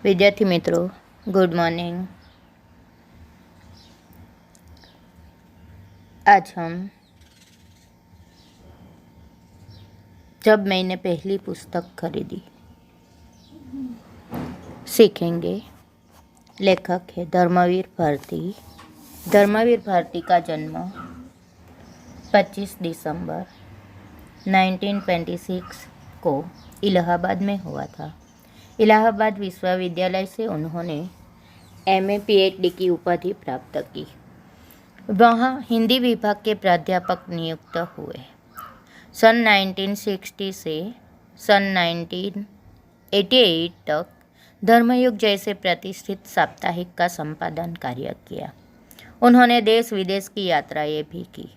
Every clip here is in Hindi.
विद्यार्थी मित्रों, गुड मॉर्निंग। आज हम जब मैंने पहली पुस्तक खरीदी सीखेंगे। लेखक है धर्मवीर भारती। धर्मवीर भारती का जन्म 25 दिसंबर 1926 को इलाहाबाद में हुआ था। इलाहाबाद विश्वविद्यालय से उन्होंने एमए पीएचडी की उपाधि प्राप्त की। वहाँ हिंदी विभाग के प्राध्यापक नियुक्त हुए। सन 1960 से सन 1988 तक धर्मयुग जैसे प्रतिष्ठित साप्ताहिक का संपादन कार्य किया। उन्होंने देश विदेश की यात्राएं भी की।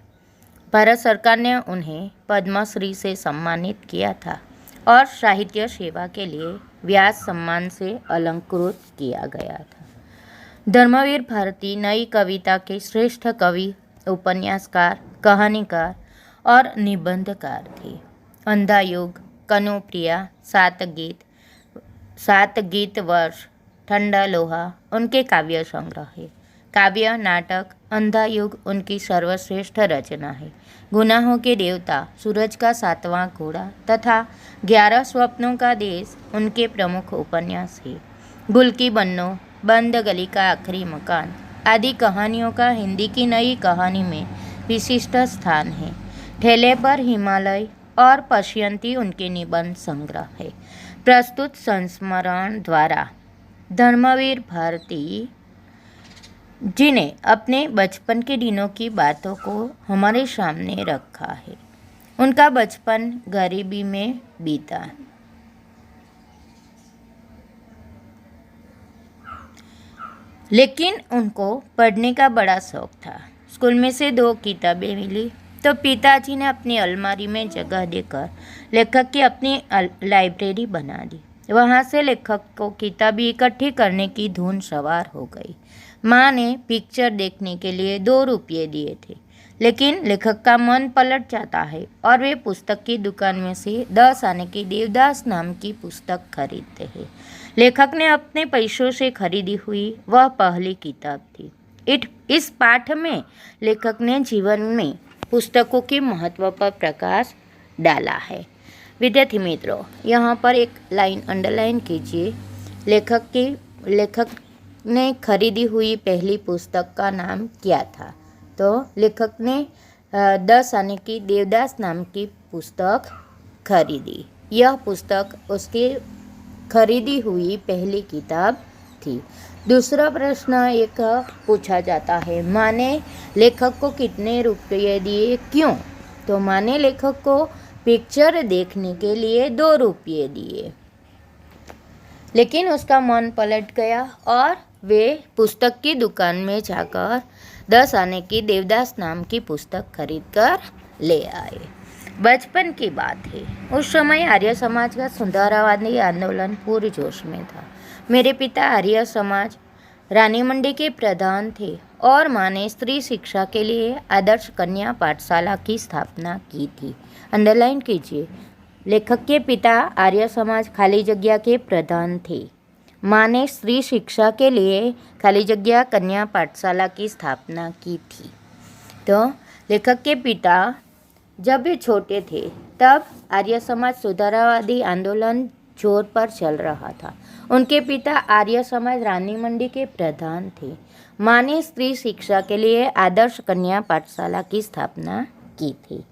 भारत सरकार ने उन्हें पद्मश्री से सम्मानित किया था और साहित्य सेवा के लिए व्यास सम्मान से अलंकृत किया गया था। धर्मवीर भारती नई कविता के श्रेष्ठ कवि, उपन्यासकार, कहानीकार और निबंधकार थे। अंधा युग, कनुप्रिया, सात गीत वर्ष, ठंडा लोहा उनके काव्य संग्रह है। काव्य नाटक अंधा युग उनकी सर्वश्रेष्ठ रचना है। गुनाहों के देवता, सूरज का सातवां घोड़ा तथा 11 स्वप्नों का देश उनके प्रमुख उपन्यास है। गुल की बन्नो, बंद गली का आखिरी मकान आदि कहानियों का हिंदी की नई कहानी में विशिष्ट स्थान है। ठेले पर हिमालय और पश्यंती उनके निबंध संग्रह है। प्रस्तुत संस्मरण द्वारा धर्मवीर भारती जी ने अपने बचपन के दिनों की बातों को हमारे सामने रखा है। उनका बचपन गरीबी में बीता। लेकिन उनको पढ़ने का बड़ा शौक था। स्कूल में से 2 किताबें मिली तो पिताजी ने अपनी अलमारी में जगह देकर लेखक की अपनी लाइब्रेरी बना दी। वहाँ से लेखक को किताबें इकट्ठी करने की धुन सवार हो गई। माँ ने पिक्चर देखने के लिए 2 रुपये दिए थे, लेकिन लेखक का मन पलट जाता है और वे पुस्तक की दुकान में से 10 आने की देवदास नाम की पुस्तक खरीदते हैं। लेखक ने अपने पैसों से खरीदी हुई वह पहली किताब थी। इस पाठ में लेखक ने जीवन में पुस्तकों के महत्व पर प्रकाश डाला है। विद्यार्थी मित्रों, यहाँ पर एक लाइन अंडरलाइन कीजिए। लेखक ने खरीदी हुई पहली पुस्तक का नाम क्या था? तो लेखक ने 10 आने की देवदास नाम की पुस्तक खरीदी। यह पुस्तक उसकी खरीदी हुई पहली किताब थी। दूसरा प्रश्न एक पूछा जाता है, माँ ने लेखक को कितने रुपये दिए, क्यों? तो माँ ने लेखक को पिक्चर देखने के लिए 2 रुपये दिए, लेकिन उसका मन पलट गया और वे पुस्तक की दुकान में जाकर 10 आने की देवदास नाम की पुस्तक खरीदकर ले आए। बचपन की बात है। उस समय आर्य समाज का सुधारवादी आंदोलन पूरे जोश में था। मेरे पिता आर्य समाज रानी मंडी के प्रधान थे और माँ ने स्त्री शिक्षा के लिए आदर्श कन्या पाठशाला की स्थापना की थी। अंडरलाइन कीजिए। लेखक के पिता आर्य समाज खाली जगह के प्रधान थे। माँ ने स्त्री शिक्षा के लिए खाली जगह कन्या पाठशाला की स्थापना की थी। तो लेखक के पिता जब वे छोटे थे तब आर्य समाज सुधारवादी आंदोलन जोर पर चल रहा था। उनके पिता आर्य समाज रानी मंडी के प्रधान थे। माँ ने स्त्री शिक्षा के लिए आदर्श कन्या पाठशाला की स्थापना की थी।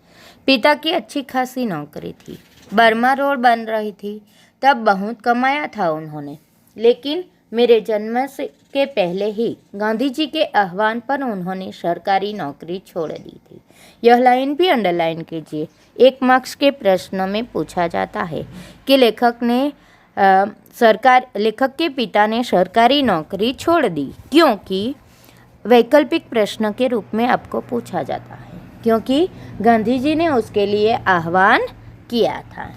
पिता की अच्छी खासी नौकरी थी। बर्मा रोड बन रही थी, तब बहुत कमाया था उन्होंने। लेकिन मेरे जन्म के पहले ही गांधी जी के आह्वान पर उन्होंने सरकारी नौकरी छोड़ दी थी। यह लाइन भी अंडरलाइन कीजिए। 1 मार्क्स के प्रश्न में पूछा जाता है कि लेखक के पिता ने सरकारी नौकरी छोड़ दी, क्योंकि वैकल्पिक प्रश्न के रूप में आपको पूछा जाता है, क्योंकि गांधी जी ने उसके लिए आह्वान किया था।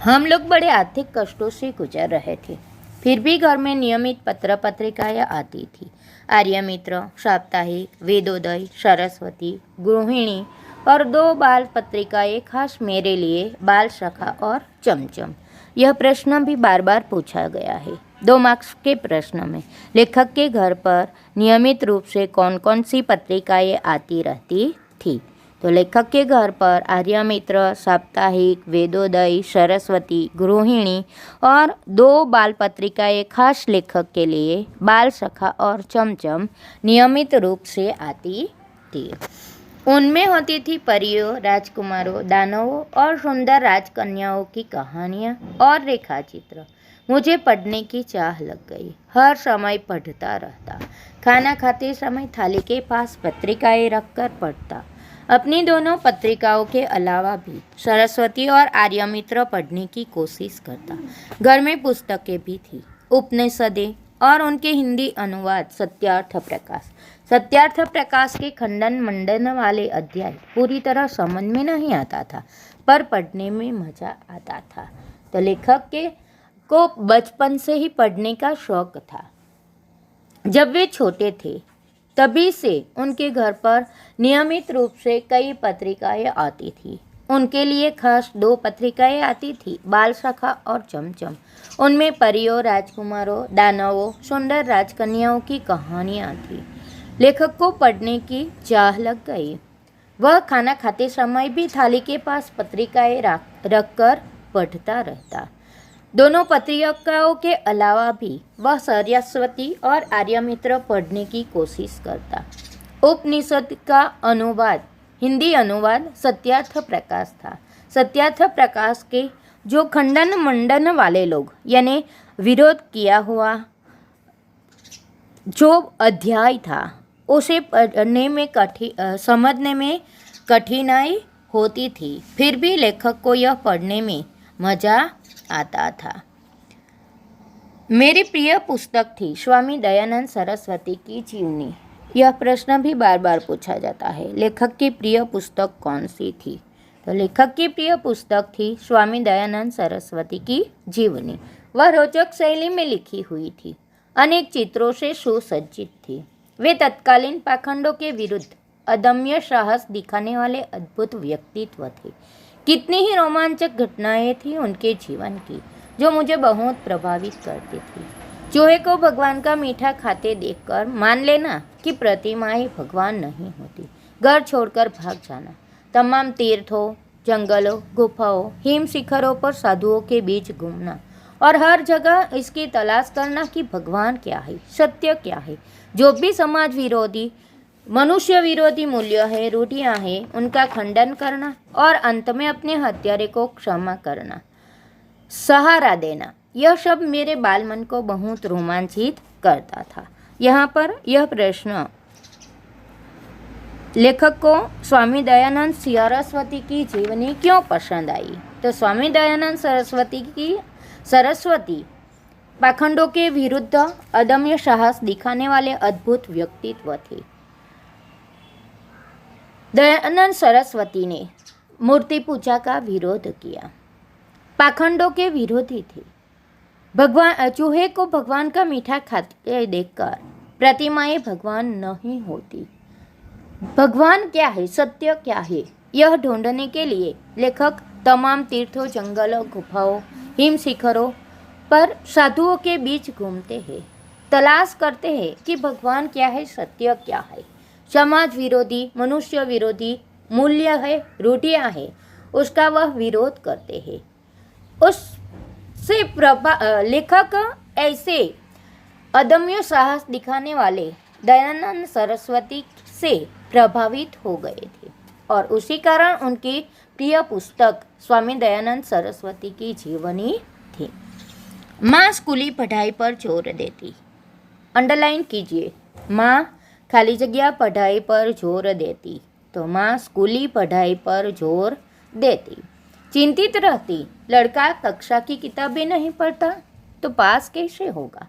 हम लोग बड़े आर्थिक कष्टों से गुजर रहे थे, फिर भी घर में नियमित पत्र पत्रिकाएँ आती थी। आर्य मित्र, साप्ताहिक, वेदोदय, सरस्वती, गृहिणी और 2 बाल पत्रिकाएँ खास मेरे लिए, बाल सखा और चमचम। यह प्रश्न भी बार बार पूछा गया है। 2 मार्क्स के प्रश्न में लेखक के घर पर नियमित रूप से कौन कौन सी पत्रिकाएं आती रहती थी? तो लेखक के घर पर आर्यमित्र, साप्ताहिक, वेदोदय, सरस्वती, गृहिणी और 2 बाल पत्रिकाएं खास लेखक के लिए, बाल सखा और चमचम, नियमित रूप से आती थी। उनमें होती थी परियों, राजकुमारों, दानवों और सुंदर राजकन्याओं की कहानियाँ और रेखाचित्र। मुझे पढ़ने की चाह लग गई। हर समय पढ़ता रहता। खाना खाते समय थाली के पास पत्रिकाएं रखकर पढ़ता। अपनी दोनों पत्रिकाओं के अलावा भी सरस्वती और आर्यमित्र पढ़ने की कोशिश करता। घर में पुस्तकें भी थी, उपनिषदें और उनके हिंदी अनुवाद, सत्यार्थ प्रकाश। सत्यार्थ प्रकाश के खंडन मंडन वाले अध्याय पूरी तरह समझ में नहीं आता था, पर पढ़ने में मजा आता था। तो लेखक को बचपन से ही पढ़ने का शौक था। जब वे छोटे थे तभी से उनके घर पर नियमित रूप से कई पत्रिकाएं आती थी। उनके लिए खास 2 पत्रिकाएं आती थी, बाल सखा और चमचम। उनमें परियों, राजकुमारों, दानवों, सुंदर राजकन्याओं की कहानियाँ थी। लेखक को पढ़ने की चाह लग गई। वह खाना खाते समय भी थाली के पास पत्रिकाएं रखकर पढ़ता रहता। दोनों पत्रिकाओं के अलावा भी वह सरस्वती और आर्यमित्र पढ़ने की कोशिश करता। उपनिषद का अनुवाद, हिंदी अनुवाद सत्यार्थ प्रकाश था। सत्यार्थ प्रकाश के जो खंडन मंडन वाले लोग यानी विरोध किया हुआ जो अध्याय था उसे पढ़ने में समझने में कठिनाई होती थी, फिर भी लेखक को यह पढ़ने में मजा आता था। मेरी प्रिय पुस्तक थी स्वामी दयानंद सरस्वती की जीवनी। यह प्रश्न भी बार बार पूछा जाता है, लेखक की प्रिय पुस्तक कौन सी थी? तो लेखक की प्रिय पुस्तक थी स्वामी दयानंद सरस्वती की जीवनी। वह रोचक शैली में लिखी हुई थी, अनेक चित्रों से सुसज्जित थी। वे तत्कालीन पाखंडों के विरुद्ध अदम्य साहस दिखाने वाले अद्भुत व्यक्तित्व थे। कितनी ही रोमांचक घटनाएं थी उनके जीवन की जो मुझे बहुत प्रभावित करती थी। चूहे को भगवान का मीठा खाते देखकर मान लेना कि प्रतिमाएं भगवान नहीं होती, घर छोड़कर भाग जाना, तमाम तीर्थों, जंगलों, गुफाओं, हिम शिखरों पर साधुओं के बीच घूमना और हर जगह इसकी तलाश करना कि भगवान क्या है, सत्य क्या है, जो भी समाज विरोधी, मनुष्य विरोधी मूल्य है, रूढ़ियाँ हैं, उनका खंडन करना और अंत में अपने हत्यारे को क्षमा करना, सहारा देना, यह सब मेरे बाल मन को बहुत रोमांचित करता था। यहाँ पर यह प्रश्न लेखक को स्वामी दयानंद सरस्वती की जीवनी क्यों पसंद आई? तो स्वामी दयानंद सरस्वती पाखंडों के विरुद्ध अदम्य साहस दिखाने वाले अद्भुत व्यक्तित्व थे। दयानंद सरस्वती ने मूर्ति पूजा का विरोध किया, पाखंडों के विरोधी थे। भगवान चूहे को भगवान का मीठा खाते देखकर प्रतिमाएं भगवान नहीं होती, भगवान क्या है, सत्य क्या है, यह ढूंढने के लिए लेखक तमाम तीर्थों, जंगलों, गुफाओं, हिम शिखरों पर साधुओं के बीच घूमते हैं, तलाश करते हैं कि भगवान क्या है, सत्य क्या है, समाज विरोधी, मनुष्य विरोधी मूल्य है, रूढ़ियाँ है, उसका वह विरोध करते हैं। उससे लेखक ऐसे अदम्य साहस दिखाने वाले दयानंद सरस्वती से प्रभावित हो गए थे और उसी कारण उनकी प्रिय पुस्तक स्वामी दयानंद सरस्वती की जीवनी थी। माँ स्कूली पढ़ाई पर जोर देती, अंडरलाइन कीजिए, माँ खाली जगह पढ़ाई पर जोर देती, तो माँ स्कूली पढ़ाई पर जोर देती। चिंतित रहती, लड़का कक्षा की किताबें नहीं पढ़ता तो पास कैसे होगा,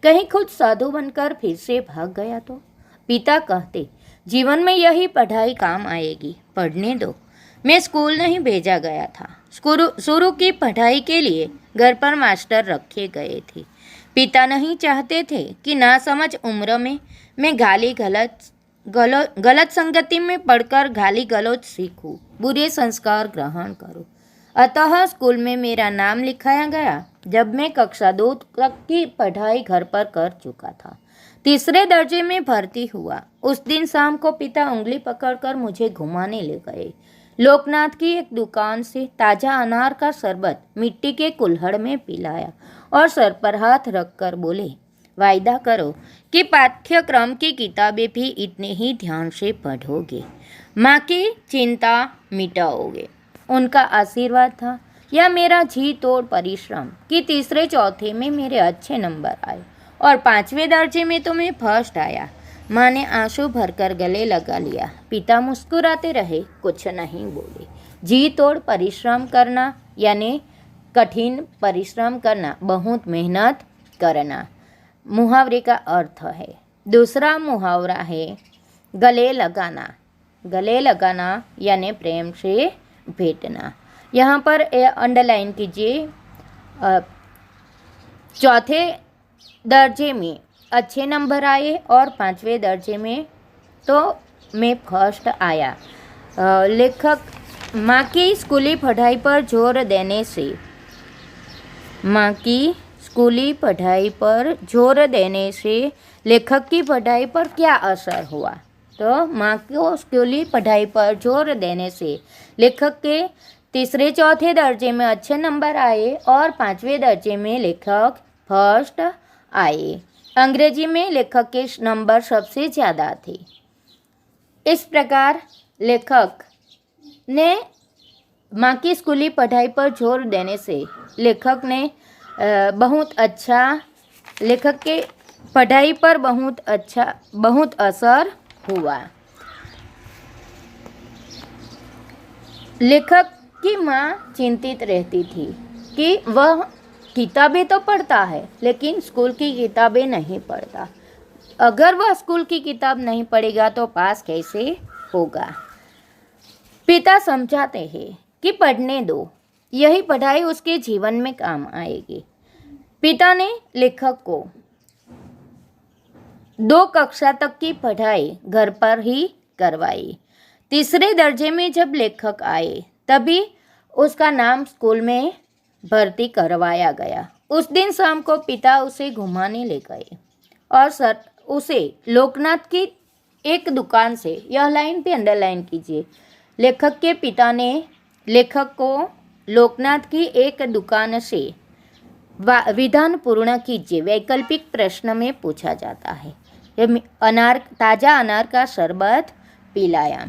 कहीं खुद साधु बनकर फिर से भाग गया तो। पिता कहते, जीवन में यही पढ़ाई काम आएगी, पढ़ने दो। मैं स्कूल नहीं भेजा गया था, शुरू की पढ़ाई के लिए घर पर मास्टर रखे गए थे। पिता नहीं चाहते थे कि नासमझ उम्र में मैं गलत संगति में पढ़कर गाली गलौज सीखूं, बुरे संस्कार ग्रहण करूं। अतः स्कूल में मेरा नाम लिखाया गया जब मैं कक्षा 2 तक की पढ़ाई घर पर कर चुका था। तीसरे दर्जे में भर्ती हुआ। उस दिन शाम को पिता उंगली पकड़कर मुझे घुमाने ले गए। लोकनाथ की एक दुकान से ताजा अनार का शरबत मिट्टी के कुल्हड़ में पिलाया और सर पर हाथ रखकर बोले, वायदा करो कि पाठ्यक्रम की किताबें भी इतने ही ध्यान से पढ़ोगे, माँ की चिंता मिटाओगे। उनका आशीर्वाद था या मेरा जी तोड़ परिश्रम कि तीसरे चौथे में मेरे अच्छे नंबर आए और 5वें दर्जे में तो मैं फर्स्ट आया। माँ ने आंसू भरकर गले लगा लिया। पिता मुस्कुराते रहे, कुछ नहीं बोले। जी तोड़ परिश्रम करना यानी कठिन परिश्रम करना, बहुत मेहनत करना मुहावरे का अर्थ है। दूसरा मुहावरा है गले लगाना। गले लगाना यानी प्रेम से भेंटना। यहाँ पर अंडरलाइन कीजिए, चौथे दर्जे में अच्छे नंबर आए और 5वें दर्जे में तो मैं फर्स्ट आया। लेखक माँ की स्कूली पढ़ाई पर जोर देने से, माँ की स्कूली पढ़ाई पर जोर देने से लेखक की पढ़ाई पर क्या असर हुआ? तो माँ को स्कूली पढ़ाई पर जोर देने से लेखक के तीसरे चौथे दर्जे में अच्छे नंबर आए और 5वें दर्जे में लेखक फर्स्ट आए। अंग्रेजी में लेखक के नंबर सबसे ज़्यादा थे। इस प्रकार लेखक ने माँ की स्कूली पढ़ाई पर जोर देने से लेखक ने लेखक के पढ़ाई पर बहुत असर हुआ। लेखक की माँ चिंतित रहती थी कि वह किताबें तो पढ़ता है लेकिन स्कूल की किताबें नहीं पढ़ता। अगर वह स्कूल की किताब नहीं पढ़ेगा तो पास कैसे होगा? पिता समझाते हैं कि पढ़ने दो, यही पढ़ाई उसके जीवन में काम आएगी। पिता ने लेखक को 2 कक्षा तक की पढ़ाई घर पर ही करवाई। तीसरे दर्जे में जब लेखक आए तभी उसका नाम स्कूल में भर्ती करवाया गया। उस दिन शाम को पिता उसे घुमाने ले गए और उसे लोकनाथ की एक दुकान से, यह लाइन पे अंडरलाइन कीजिए, लेखक के पिता ने लेखक को लोकनाथ की एक दुकान से विधान पूर्ण कीजिए वैकल्पिक प्रश्न में पूछा जाता है। ताजा अनार का शरबत पिलाया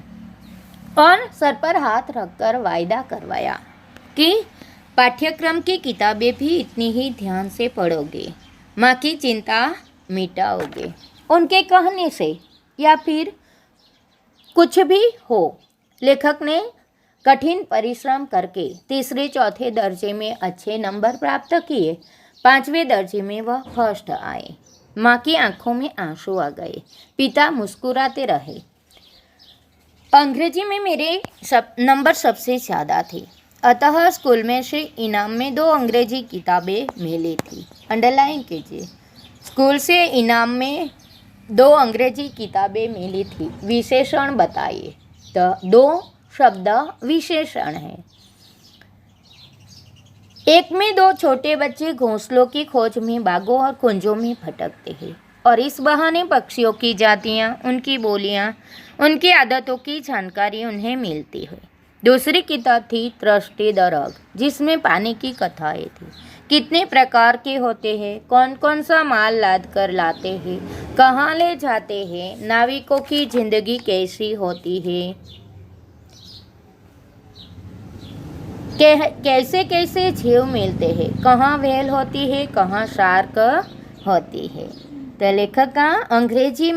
और सर पर हाथ रखकर वायदा करवाया कि पाठ्यक्रम की किताबें भी इतनी ही ध्यान से पढ़ोगे, माँ की चिंता मिटाओगे। उनके कहने से या फिर कुछ भी हो, लेखक ने कठिन परिश्रम करके तीसरे चौथे दर्जे में अच्छे नंबर प्राप्त किए। 5वें दर्जे में वह फर्स्ट आए। माँ की आंखों में आंसू आ गए। पिता मुस्कुराते रहे। अंग्रेजी में मेरे नंबर सबसे ज़्यादा थे, अतः स्कूल में से इनाम में 2 अंग्रेजी किताबें मिली थी। अंडरलाइन कीजिए, स्कूल से इनाम में 2 अंग्रेजी किताबें मिली थी। विशेषण बताइए। तो 2 शब्द विशेषण है। एक में 2 छोटे बच्चे घोंसलों की खोज में बागों और कुंजों में भटकते हैं और इस बहाने पक्षियों की जातियाँ, उनकी बोलियाँ, उनकी आदतों की जानकारी उन्हें मिलती है। दूसरी किताब थी थ्रस्टी द रग, जिसमें पानी की कथाएं थी। कितने प्रकार के होते हैं, कौन कौन सा माल लाद कर लाते हैं, कहाँ ले जाते हैं, नाविकों की जिंदगी कैसी होती है, कैसे कैसे जीव मिलते हैं, कहाँ व्हेल होती है, कहाँ शार्क होती है। तो लेखक का अंग्रेजी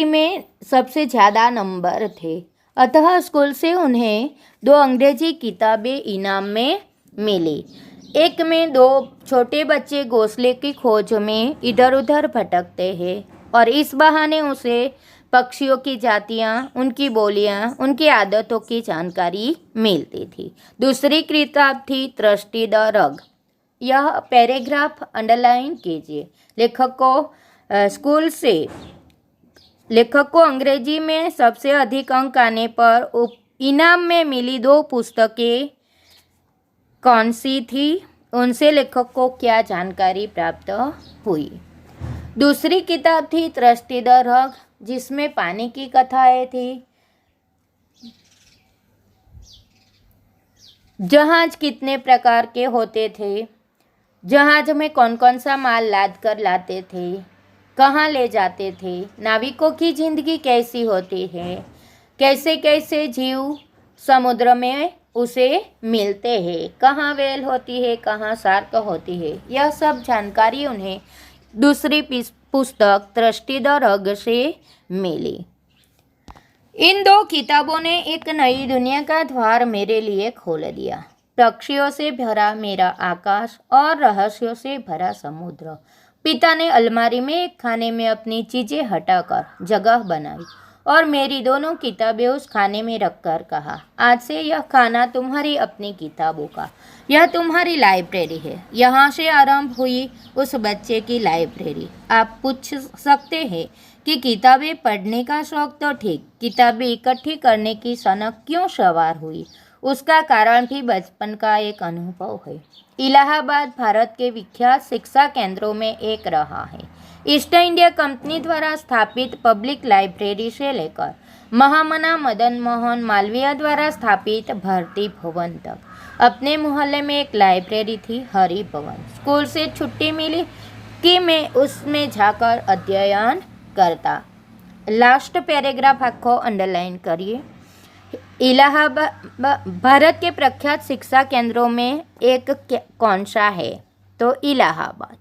में सबसे ज़्यादा नंबर थे, अतः स्कूल से उन्हें 2 अंग्रेजी किताबें इनाम में मिली। एक में 2 छोटे बच्चे घोंसले की खोज में इधर उधर भटकते हैं और इस बहाने उसे पक्षियों की जातियाँ, उनकी बोलियाँ, उनकी आदतों की जानकारी मिलती थी। दूसरी किताब थी थ्रस्टी द रग। यह पैराग्राफ अंडरलाइन कीजिए। लेखक को अंग्रेजी में सबसे अधिक अंक आने पर इनाम में मिली 2 पुस्तकें कौन सी थी, उनसे लेखक को क्या जानकारी प्राप्त हुई। दूसरी किताब थी तृष्टि द रग, जिसमें पानी की कथाएं थी। जहाज कितने प्रकार के होते थे, जहाज में कौन कौन सा माल लाद कर लाते थे, कहाँ ले जाते थे, नाविकों की जिंदगी कैसी होती है, कैसे कैसे जीव समुद्र में उसे मिलते हैं, कहाँ वेल होती है, कहाँ शार्क होती है, यह सब जानकारी उन्हें दूसरी पुस्तक तृष्टि द रग से मिली। इन दो किताबों ने एक नई दुनिया का द्वार मेरे लिए खोल दिया। पक्षियों से भरा मेरा आकाश और रहस्यों से भरा समुद्र। पिता ने अलमारी में एक खाने में अपनी चीजें हटाकर जगह बनाई और मेरी दोनों किताबें उस खाने में रखकर कहा, आज से यह खाना तुम्हारी अपनी किताबों का, यह तुम्हारी लाइब्रेरी है। यहाँ से आरंभ हुई उस बच्चे की लाइब्रेरी। आप पूछ सकते हैं कि किताबें पढ़ने का शौक तो ठीक, किताबें इकट्ठी करने की सनक क्यों सवार हुई। उसका कारण भी बचपन का एक अनुभव है। इलाहाबाद भारत के विख्यात शिक्षा केंद्रों में एक रहा है। ईस्ट इंडिया कंपनी द्वारा स्थापित पब्लिक लाइब्रेरी से लेकर महामना मदन मोहन मालवीय द्वारा स्थापित भारती भवन तक अपने मोहल्ले में एक लाइब्रेरी थी, हरि भवन। स्कूल से छुट्टी मिली कि मैं उसमें जाकर अध्ययन करता। लास्ट पैराग्राफ आखो अंडरलाइन करिए। इलाहाबाद भारत के प्रख्यात शिक्षा केंद्रों में एक कौन सा है, तो इलाहाबाद।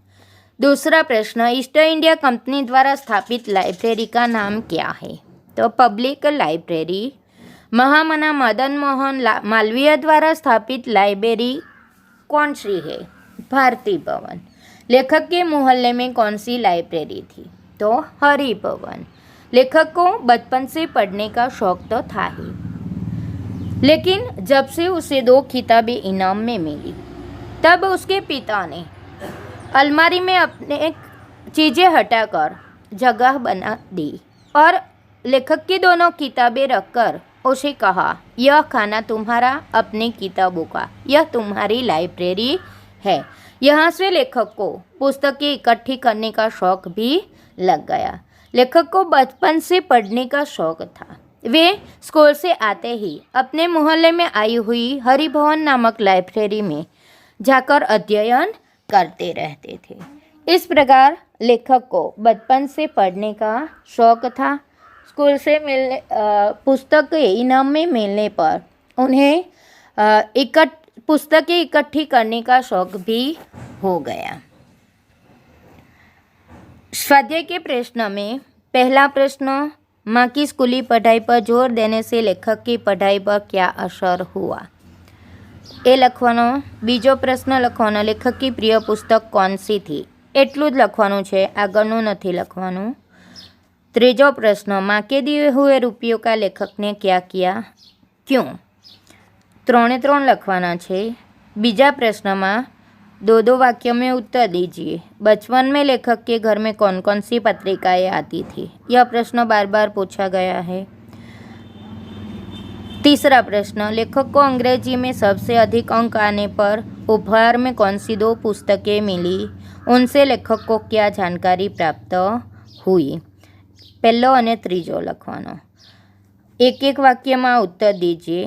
दूसरा प्रश्न, ईस्ट इंडिया कंपनी द्वारा स्थापित लाइब्रेरी का नाम क्या है, तो पब्लिक लाइब्रेरी। महामना मदन मोहन मालवीय द्वारा स्थापित लाइब्रेरी कौन सी है, भारती भवन। लेखक के मोहल्ले में कौन सी लाइब्रेरी थी, तो हरि भवन। लेखक को बचपन से पढ़ने का शौक तो था ही, लेकिन जब से उसे 2 किताबें इनाम में मिली तब उसके पिता ने अलमारी में अपने चीज़ें हटाकर जगह बना दी और लेखक की दोनों किताबें रखकर उसे कहा, यह खाना तुम्हारा अपनी किताबों का, यह तुम्हारी लाइब्रेरी है। यहाँ से लेखक को पुस्तकें इकट्ठी करने का शौक भी लग गया। लेखक को बचपन से पढ़ने का शौक था। वे स्कूल से आते ही अपने मोहल्ले में आई हुई हरिभवन नामक लाइब्रेरी में जाकर अध्ययन करते रहते थे। इस प्रकार लेखक को बचपन से पढ़ने का शौक था। स्कूल से मिलने पुस्तक इनाम में मिलने पर उन्हें पुस्तकें इकट्ठी करने का शौक भी हो गया। स्वाध्याय के प्रश्न में पहला प्रश्न, माँ की स्कूली पढ़ाई पर जोर देने से लेखक की पढ़ाई पर क्या असर हुआ, એ લખવાનો। બીજો પ્રશ્ન લખવાનો, લેખક की પ્રિય પુસ્તક कौन सी थी, એટલું જ લખવાનું છે, આગળનું નથી લખવાનું। ત્રીજો પ્રશ્ન, माँ के दिए हुए रुपयों का लेखक ने क्या किया, क्यों। 3 લખવાના છે। બીજા પ્રશ્નમાં 2 वाक्य में उत्तर दीजिए। बचपन में लेखक के घर में कौन कौन सी पत्रिकाएं आती थी, यह प्रश्न बार बार पूछा गया है। तीसरा प्रश्न, लेखक को अंग्रेजी में सबसे अधिक अंक आने पर उपहार में कौन सी 2 पुस्तकें मिली, उनसे लेखक को क्या जानकारी प्राप्त हुई। पहलो और तीजो लखवानो। एक वाक्य में उत्तर दीजिए।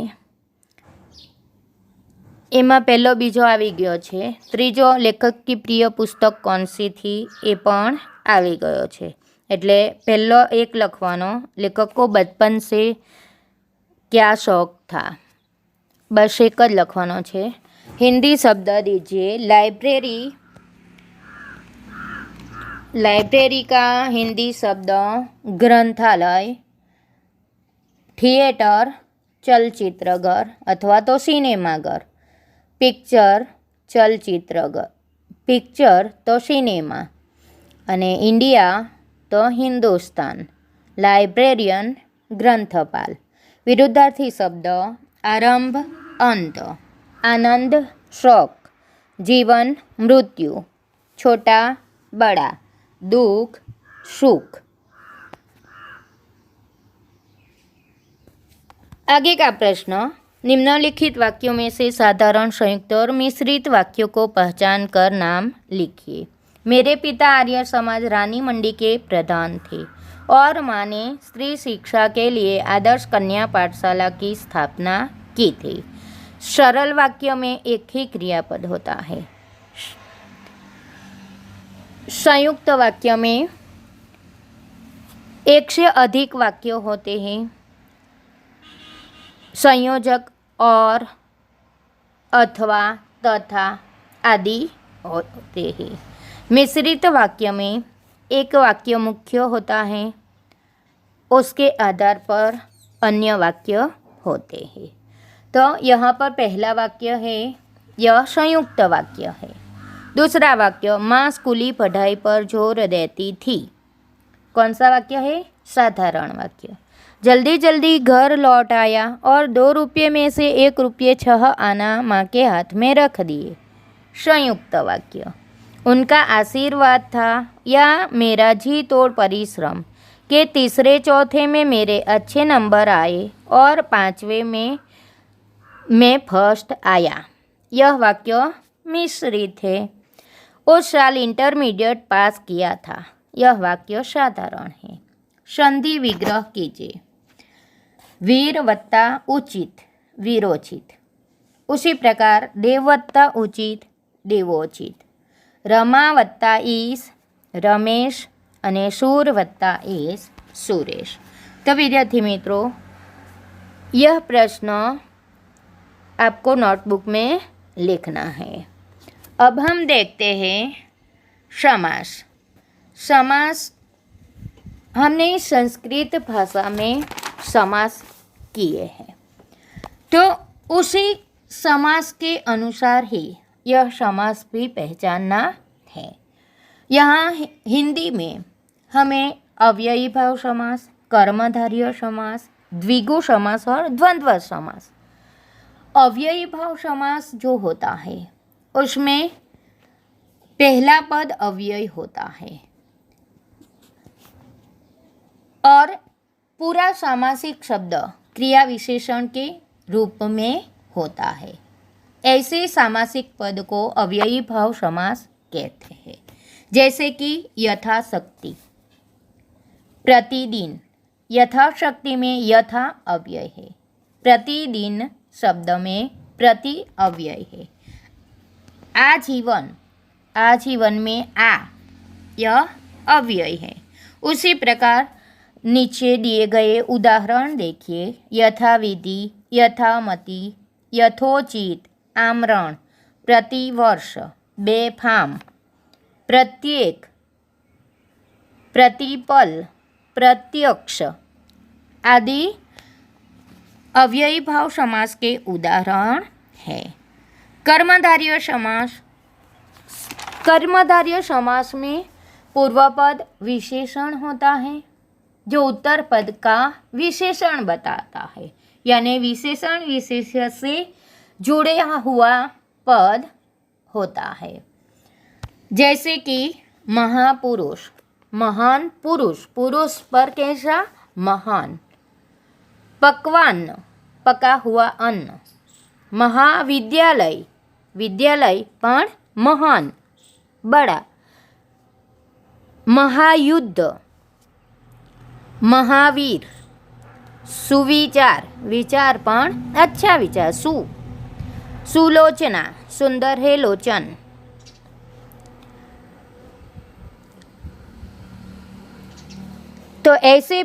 एमा पहलो बीजो आवी गयो छे। त्रीजो, लेखक की प्रिय पुस्तक कौन सी थी, ए पण आवी गयो छे। एटले पहलो 1 लखवानो, लेखक को बचपन से क्या शौक था, बस 1 ज लखवानो छे। हिंदी शब्द दीजिए। लाइब्रेरी, लाइब्रेरी का हिंदी शब्द ग्रंथालय। थिएटर, चलचित्रघर अथवा तो सिनेमाघर। पिक्चर, चलचित्रघर। पिक्चर तो सिनेमा अने इंडिया तो हिंदुस्तान। लाइब्रेरियन, ग्रंथपाल। विरुद्धार्थी शब्द आरंभ, अंत। आनंद, शोक। जीवन, मृत्यु। छोटा, बड़ा। दुख, सुख। आगे का प्रश्न, निम्नलिखित वाक्यों में से साधारण, संयुक्त और मिश्रित वाक्यों को पहचान कर नाम लिखिए। मेरे पिता आर्य समाज रानी मंडी के प्रधान थे और माँ ने स्त्री शिक्षा के लिए आदर्श कन्या पाठशाला की स्थापना की थी। सरल वाक्य में एक ही क्रियापद होता है। संयुक्त वाक्य में एक से अधिक वाक्य होते हैं। संयोजक और, अथवा, तथा आदि होते हैं। मिश्रित वाक्य में एक वाक्य मुख्य होता है, उसके आधार पर अन्य वाक्य होते हैं। तो यहाँ पर पहला वाक्य है, यह संयुक्त वाक्य है। दूसरा वाक्य, माँ स्कूली पढ़ाई पर जोर देती थी। कौन सा वाक्य है? साधारण वाक्य। जल्दी जल्दी घर लौट आया और 2 रुपये में से 1 रुपये 6 आना माँ के हाथ में रख दिए। संयुक्त वाक्य। उनका आशीर्वाद था या मेरा जी तोड़ परिश्रम के तीसरे चौथे में मेरे अच्छे नंबर आए और 5वें में मैं फर्स्ट आया। यह वाक्य मिश्रित है। उस साल इंटरमीडिएट पास किया था। यह वाक्य साधारण है। संधि विग्रह कीजिए। वीर वत्ता उचित, वीरोचित। उसी प्रकार देव वत्ता उचित, देवोचित। रमा वत्ता ईश, रमेश અને सूर वत्ता ईश, सुरेश। तो विद्यार्थी मित्रों, यह प्रश्न आपको नोटबुक में लिखना है। अब हम देखते हैं समास। समास हमने संस्कृत भाषा में समास किए हैं, तो उसी समास के अनुसार ही यह समास भी पहचानना है। यहाँ हिंदी में हमें अव्ययी भाव समास, कर्मधारय समास, द्विगु समास और द्वंद्व समास। अव्ययी भाव समास जो होता है उसमें पहला पद अव्ययी होता है और पूरा सामासिक शब्द क्रिया विशेषण के रूप में होता है। ऐसे सामासिक पद को अव्ययी भाव समास कहते हैं। जैसे कि यथाशक्ति, प्रतिदिन। यथाशक्ति में यथा अव्यय है, प्रतिदिन शब्द में प्रति अव्यय है। आजीवन, आजीवन में आ यह अव्यय है। उसी प्रकार नीचे दिए गए उदाहरण देखिए। यथाविधि, यथामति, यथोचित, आमरण, प्रतिवर्ष, बेफाम, प्रत्येक, प्रतिपल, प्रत्यक्ष आदि अव्ययी भाव समास के उदाहरण है। कर्मधारय समास। कर्मधारय समास में पूर्व पद विशेषण होता है जो उत्तर पद का विशेषण बताता है, यानी विशेषण विशेष्य से जुड़े हुआ पद होता है। जैसे कि महापुरुष, महान पुरुष, पुरुष पर कैसा? महान। पकवान, पका हुआ अन्न। महाविद्यालय, विद्यालय पण महान, बड़ा। महायुद्ध, महावीर। सुविचार, विचार पण अच्छा विचार, सुलोचना, सुंदर है लोचन। तो ऐसे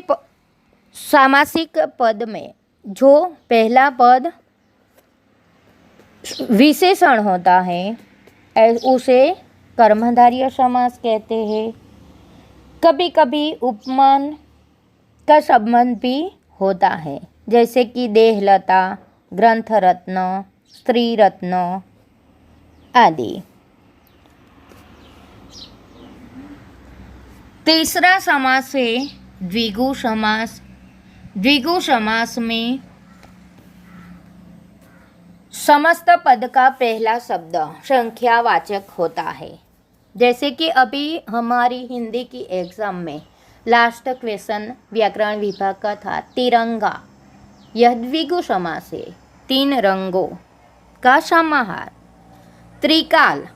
सामासिक पद में जो पहला पद विशेषण होता है उसे कर्मधारय समास कहते हैं। कभी कभी उपमान का संबंध भी होता है, जैसे कि देहलता, ग्रंथ रत्न, स्त्री रत्न आदि। तीसरा समास है द्विगु समास। द्विगु समास में समस्त पद का पहला शब्द संख्यावाचक होता है। जैसे कि अभी हमारी हिंदी की एग्ज़ाम में लास्ट क्वेश्चन व्याकरण विभाग का था, तिरंगा। यह द्विगु समास है। तीन रंगों का समाहार। त्रिकाल,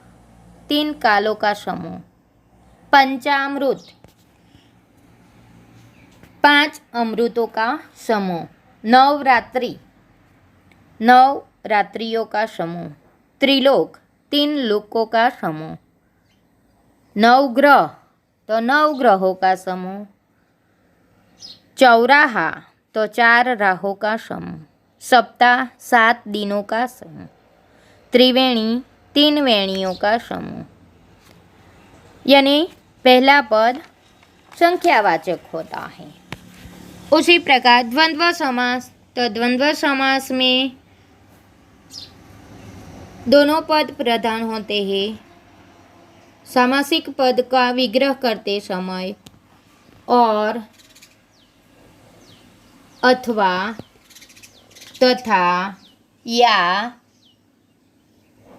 तीन कालों का समूह। पंचामृत, पांच अमृतों का समूह। नवरात्रि, नव रात्रियों का समूह। त्रिलोक, तीन लोकों का समूह। नवग्रह, तो नव ग्रहों का समूह। चौराहा, तो चार राहों का समूह। सप्ताह, 7 दिनों का समूह। त्रिवेणी, 3 वेणियों का समूह। यानी पहला पद संख्यावाचक होता है। उसी प्रकार द्वंद्व समास, तो द्वंद्व समास में दोनों पद प्रधान होते हैं। सामासिक पद का विग्रह करते समय और अथवा, तथा, या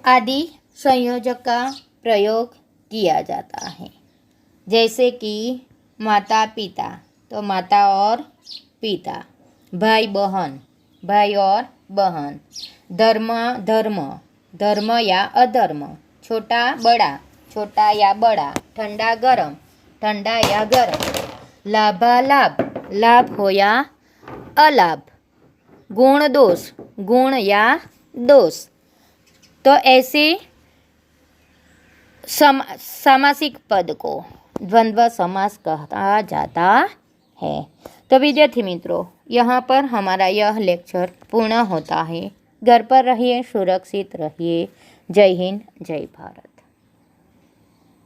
आदि संयोजक का प्रयोग किया जाता है। जैसे कि माता पिता, तो माता और पिता। भाई बहन, भाई और बहन। धर्म धर्म, धर्म या अधर्म। छोटा बड़ा, छोटा या बड़ा। ठंडा गरम, ठंडा या गरम। लाभालाभ, लाभ हो या अलाभ। गुण दोष, गुण या दोष। तो ऐसे सामासिक पद को द्वंद्व समास कहा जाता है। तो विद्यार्थी मित्रों, यहाँ पर हमारा यह लेक्चर पूर्ण होता है। घर पर रहिए, सुरक्षित रहिए। जय हिंद, जय भारत।